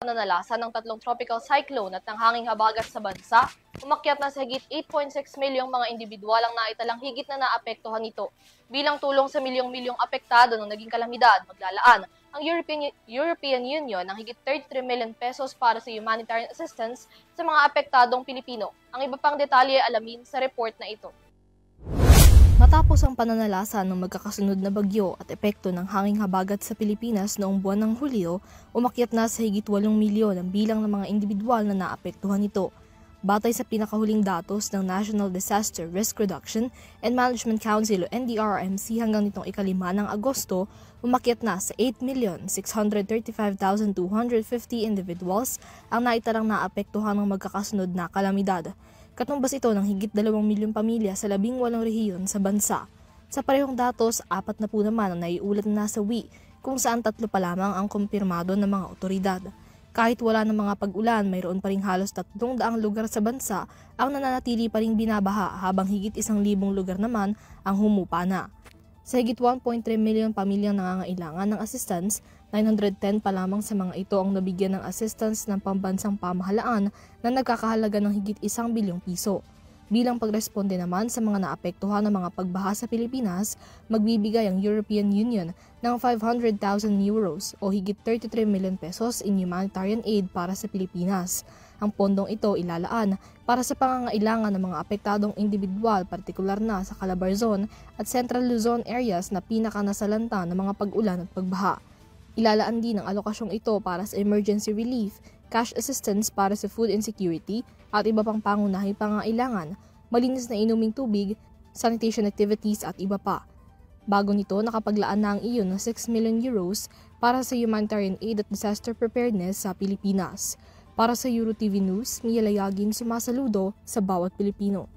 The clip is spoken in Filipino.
pananalasa ng tatlong tropical cyclone at ng hanging habagat sa bansa, umakyat na sa higit 8.6 milyong mga individual ang naitalang higit na naapektuhan nito. Bilang tulong sa milyong-milyong apektado ng naging kalamidad, maglalaan ang European Union ng higit 33 million pesos para sa humanitarian assistance sa mga apektadong Pilipino. Ang iba pang detalye alamin sa report na ito. Matapos ang pananalasa ng magkakasunod na bagyo at epekto ng hanging habagat sa Pilipinas noong buwan ng Hulyo, umakyat na sa higit 8 milyon ang bilang ng mga individual na naapektuhan nito. Batay sa pinakahuling datos ng National Disaster Risk Reduction and Management Council o NDRRMC hanggang nitong ika-5 ng Agosto, umakyat na sa 8,635,250 individuals ang naitalang naapektuhan ng magkakasunod na kalamidad. Katumbas ito ng higit 2 milyong pamilya sa 18 rehiyon sa bansa. Sa parehong datos, 4 na po naman ang naiulat na nasawi, kung saan 3 pa lamang ang kumpirmado ng mga otoridad. Kahit wala ng mga pag-ulan, mayroon pa ring halos 300 lugar sa bansa ang nananatili pa ring binabaha habang higit 1,000 lugar naman ang humupa na. Sa higit 1.3 milyon pamilyang nangangailangan ng assistance, 910 pa lamang sa mga ito ang nabigyan ng assistance ng pambansang pamahalaan na nagkakahalaga ng higit 1 bilyong piso. Bilang pagresponde naman sa mga naapektuhan ng mga pagbaha sa Pilipinas, magbibigay ang European Union ng 500,000 euros o higit 33 million pesos in humanitarian aid para sa Pilipinas. Ang pondong ito ilalaan para sa pangangailangan ng mga apektadong individual, partikular na sa Calabarzon at Central Luzon areas na pinakanasalanta ng mga pag-ulan at pagbaha. Ilalaan din ang alokasyong ito para sa emergency relief, cash assistance para sa food insecurity at iba pang pangunahing pangangailangan, malinis na inuming tubig, sanitation activities at iba pa. Bago nito, nakapaglaan na ang EU ng 6 million euros para sa humanitarian aid at disaster preparedness sa Pilipinas. Para sa EuroTV News, Mia Layagin sumasaludo sa bawat Pilipino.